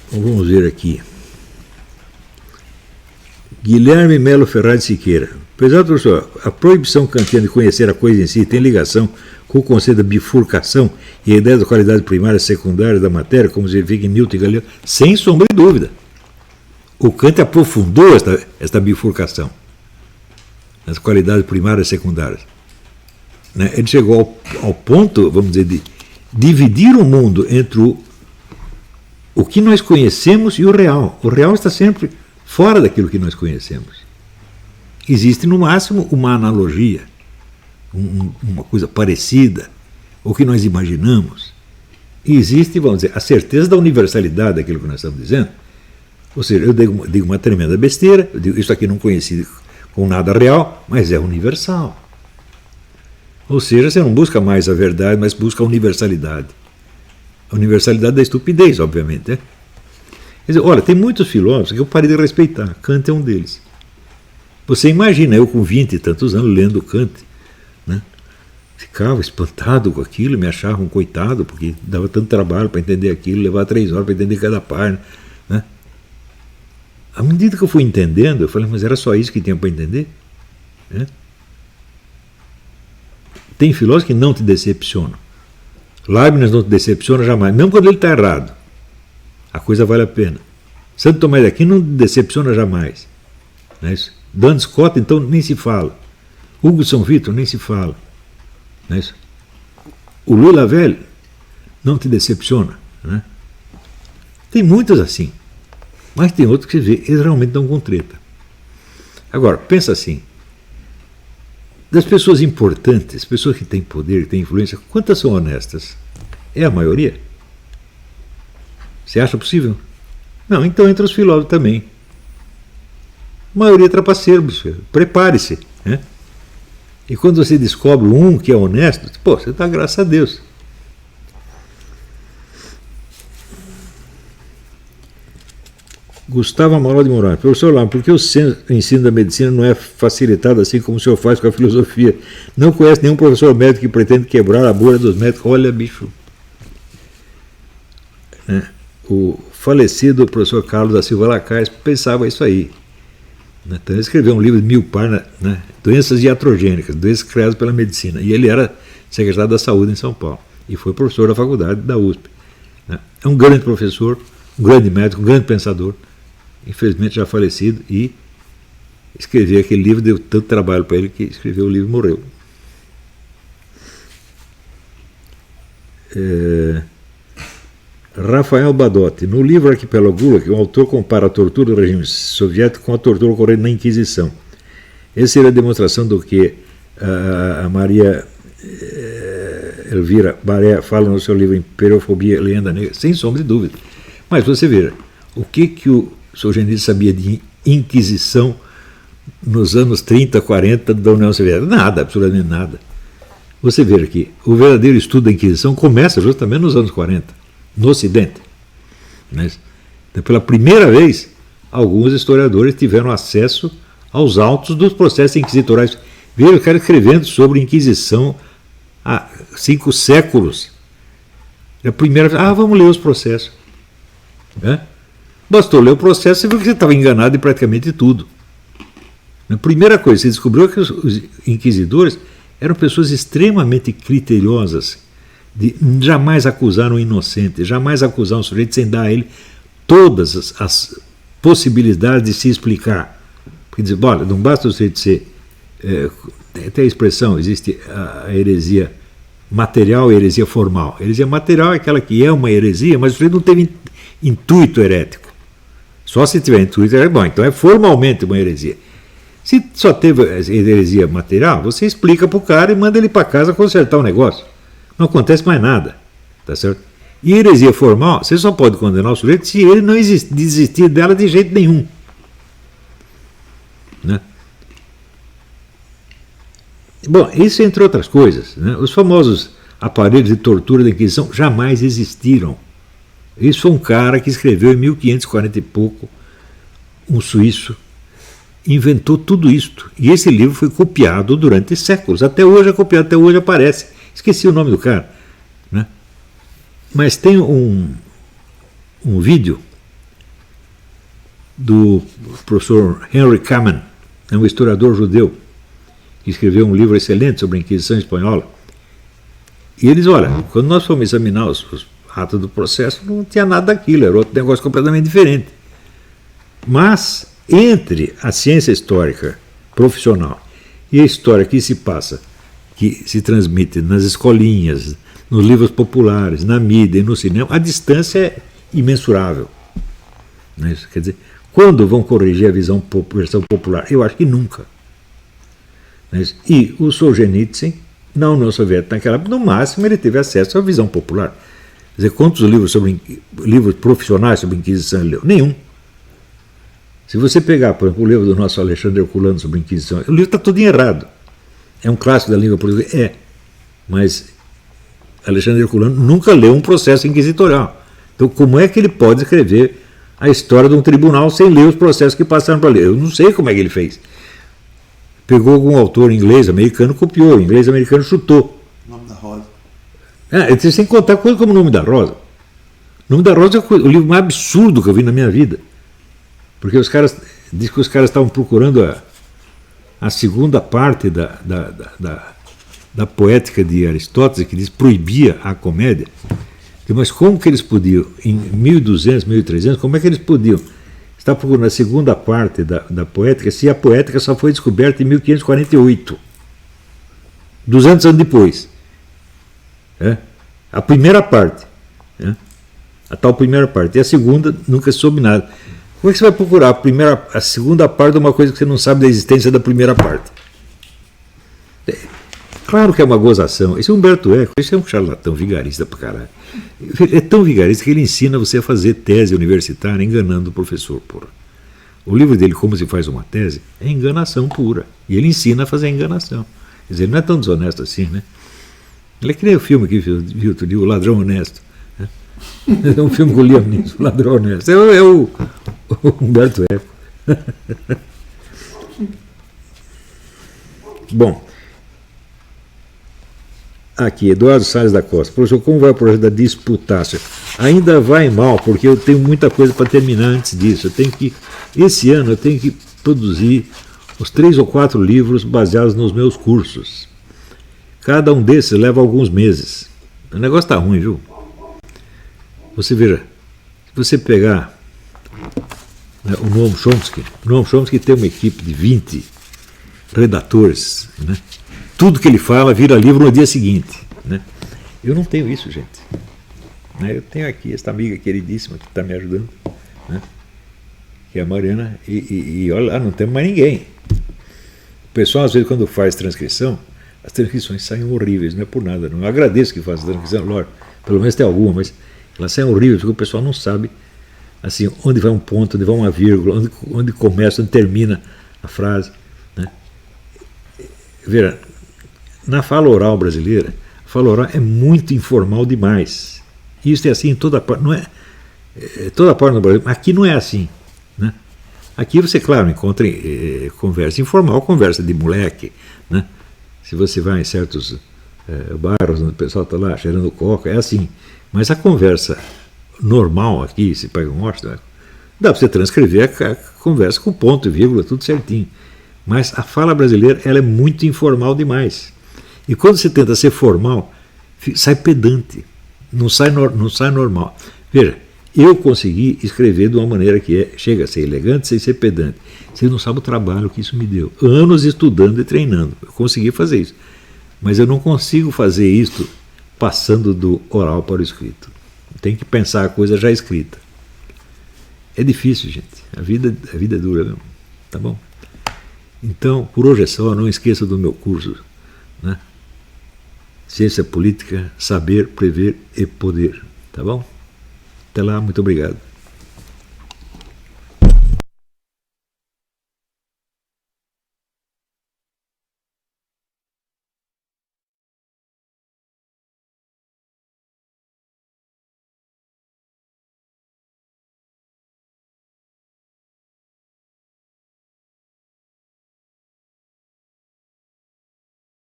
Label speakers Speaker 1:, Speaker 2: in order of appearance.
Speaker 1: Então, vamos ver aqui. Guilherme Melo Ferraz de Siqueira. Apesar, professor, a proibição kantiana de conhecer a coisa em si tem ligação com o conceito da bifurcação e a ideia da qualidade primária e secundária da matéria, como se verifica em Newton e Galileu, sem sombra de dúvida. O Kant aprofundou esta bifurcação, as qualidades primárias e secundárias. Né? Ele chegou ao ponto, vamos dizer, de dividir o mundo entre o que nós conhecemos e o real. O real está sempre fora daquilo que nós conhecemos. Existe, no máximo, uma analogia, uma coisa parecida, o que nós imaginamos. E existe, vamos dizer, a certeza da universalidade daquilo que nós estamos dizendo. Ou seja, eu digo uma tremenda besteira, eu digo, isso aqui não conheci com nada real, mas é universal. Ou seja, você não busca mais a verdade, mas busca a universalidade. A universalidade da estupidez, obviamente. Né? Quer dizer, olha, tem muitos filósofos que eu parei de respeitar. Kant é um deles. Você imagina, eu com 20 e tantos anos lendo Kant, né? Ficava espantado com aquilo, me achava um coitado, porque dava tanto trabalho para entender aquilo, levava 3 horas para entender cada página. Né? À medida que eu fui entendendo, eu falei, mas era só isso que tinha para entender? Né? Tem filósofos que não te decepcionam. Leibniz não te decepciona jamais, mesmo quando ele está errado. A coisa vale a pena. Santo Tomás de Aquino não te decepciona jamais. Não é isso? Dan Scott, então, nem se fala. Hugo São Vitor, nem se fala. Não é isso? O Louis Lavelle não te decepciona. Né? Tem muitos assim. Mas tem outros que você vê, eles realmente dão com treta. Agora, pensa assim. Das pessoas importantes, pessoas que têm poder, que têm influência, quantas são honestas? É a maioria? Você acha possível? Não, então entre os filósofos também. A maioria é trapaceiro, prepare-se. Né? E quando você descobre um que é honesto, pô, você dá graças a Deus. Gustavo Amaral de Moraes. Professor Lama, por que o ensino da medicina não é facilitado assim como o senhor faz com a filosofia? Não conhece nenhum professor médico que pretende quebrar a bolha dos médicos? Olha, bicho. Né? O falecido professor Carlos da Silva Lacais pensava isso aí. Então ele escreveu um livro de 1000 páginas, né? Doenças iatrogênicas, doenças criadas pela medicina. E ele era secretário da Saúde em São Paulo. E foi professor da faculdade da USP. Né? É um grande professor, um grande médico, um grande pensador. Infelizmente já falecido. E escrever aquele livro deu tanto trabalho para ele que escreveu o livro e morreu. Rafael Badotti. No livro Arquipélago Gulag, o autor compara a tortura do regime soviético com a tortura ocorrendo na Inquisição. Essa seria a demonstração do que a Maria Elvira Baré fala no seu livro Imperiofobia e Lenda Negra, sem sombra de dúvida. Mas você veja, o que o Solzhenitsyn sabia de Inquisição nos anos 30, 40 da União Soviética? Nada, absolutamente nada. Você veja que o verdadeiro estudo da Inquisição começa justamente nos anos 40. No Ocidente. Então, pela primeira vez, alguns historiadores tiveram acesso aos autos dos processos inquisitoriais. Veja o cara escrevendo sobre Inquisição há 5 séculos. A primeira vez, vamos ler os processos. Bastou ler o processo e viu que você estava enganado em praticamente tudo. A primeira coisa, você descobriu que os inquisidores eram pessoas extremamente criteriosas, jamais acusar um inocente, jamais acusar um sujeito sem dar a ele todas as possibilidades de se explicar. Porque dizer, olha, não basta o sujeito ser. Tem até a expressão, existe a heresia material e a heresia formal. A heresia material é aquela que é uma heresia, mas o sujeito não teve intuito herético. Só se tiver intuito herético, bom, então é formalmente uma heresia. Se só teve heresia material, você explica para o cara e manda ele para casa consertar o negócio. Não acontece mais nada, tá certo? E heresia formal, você só pode condenar o sujeito se ele não desistir dela de jeito nenhum. Né? Bom, isso entre outras coisas. Né? Os famosos aparelhos de tortura da Inquisição jamais existiram. Isso foi um cara que escreveu em 1540 e pouco, um suíço, inventou tudo isto. E esse livro foi copiado durante séculos. Até hoje é copiado, até hoje aparece. Esqueci o nome do cara. Né? Mas tem um vídeo do professor Henry Kamen, é um historiador judeu, que escreveu um livro excelente sobre a Inquisição Espanhola. E eles, olha, quando nós fomos examinar os atos do processo, não tinha nada daquilo, era outro negócio completamente diferente. Mas, entre a ciência histórica profissional e a história que se passa, que se transmite nas escolinhas, nos livros populares, na mídia e no cinema, a distância é imensurável. Não é isso? Quer dizer, quando vão corrigir a versão popular? Eu acho que nunca. Não é isso? E o Solzhenitsyn, na União Soviética, naquela época, no máximo ele teve acesso à visão popular. Quer dizer, quantos livros profissionais sobre Inquisição ele leu? Nenhum. Se você pegar, por exemplo, o livro do nosso Alexandre Herculano sobre Inquisição, o livro está todo errado. É um clássico da língua portuguesa? É. Mas Alexandre Herculano nunca leu um processo inquisitorial. Então, como é que ele pode escrever a história de um tribunal sem ler os processos que passaram para ler? Eu não sei como é que ele fez. Pegou algum autor inglês, americano, copiou. O inglês americano chutou.
Speaker 2: O Nome da Rosa.
Speaker 1: Você tem que contar coisa como O Nome da Rosa. O Nome da Rosa é o livro mais absurdo que eu vi na minha vida. Porque os caras, diz que os caras estavam procurando a segunda parte da poética de Aristóteles, que diz proibia a comédia. Mas como que eles podiam, em 1200, 1300, como é que eles podiam estar procurando a segunda parte da poética, se a poética só foi descoberta em 1548, 200 anos depois? A primeira parte, a tal primeira parte, e a segunda nunca se soube nada. Como é que você vai procurar a segunda parte de uma coisa que você não sabe da existência da primeira parte? Claro que é uma gozação. Esse Humberto Eco, esse é um charlatão vigarista pra caralho. É tão vigarista que ele ensina você a fazer tese universitária enganando o professor, porra. O livro dele, Como se faz uma tese, é enganação pura. E ele ensina a fazer enganação. Quer dizer, ele não é tão desonesto assim, né? Ele é que nem o filme que viu outro dia, O Ladrão Honesto. É um filme com o Liam Neeson, O Ladrão Honesto. É o Humberto Eco. Bom, aqui, Eduardo Salles da Costa. Professor, como vai o projeto da Disputácio? Ainda vai mal, porque eu tenho muita coisa para terminar antes disso. Esse ano eu tenho que produzir os 3 ou 4 livros baseados nos meus cursos. Cada um desses leva alguns meses. O negócio está ruim, viu? Você veja, se você pegar o Noam Chomsky tem uma equipe de 20 redatores, né? Tudo que ele fala vira livro no dia seguinte, né? Eu não tenho isso, gente. Eu tenho aqui esta amiga queridíssima que está me ajudando, né? Que é a Mariana, e olha lá, não temos mais ninguém. O pessoal, às vezes, quando faz transcrição, as transcrições saem horríveis, não é por nada. Não. Eu agradeço que faça transcrição, lógico, pelo menos tem alguma, mas elas saem horríveis porque o pessoal não sabe assim, onde vai um ponto, onde vai uma vírgula, onde começa, onde termina a frase, né? Veja, na fala oral brasileira, a fala oral é muito informal demais. Isso é assim em toda parte, não é toda parte no Brasil, aqui não é assim, né? Aqui você, claro, encontra conversa informal, conversa de moleque, né? Se você vai em certos bairros onde o pessoal está lá cheirando coca, é assim. Mas a conversa normal aqui, se pega um Washington, dá para você transcrever a conversa com ponto e vírgula, tudo certinho. Mas a fala brasileira ela é muito informal demais. E quando você tenta ser formal, sai pedante, não sai normal. Veja, eu consegui escrever de uma maneira que chega a ser elegante sem ser pedante. Você não sabe o trabalho que isso me deu. Anos estudando e treinando. Eu consegui fazer isso. Mas eu não consigo fazer isso passando do oral para o escrito. Tem que pensar a coisa já escrita. É difícil, gente. A vida é dura mesmo. Tá bom? Então, por hoje é só. Não esqueça do meu curso, né? Ciência Política, Saber, Prever e Poder. Tá bom? Até lá, muito obrigado.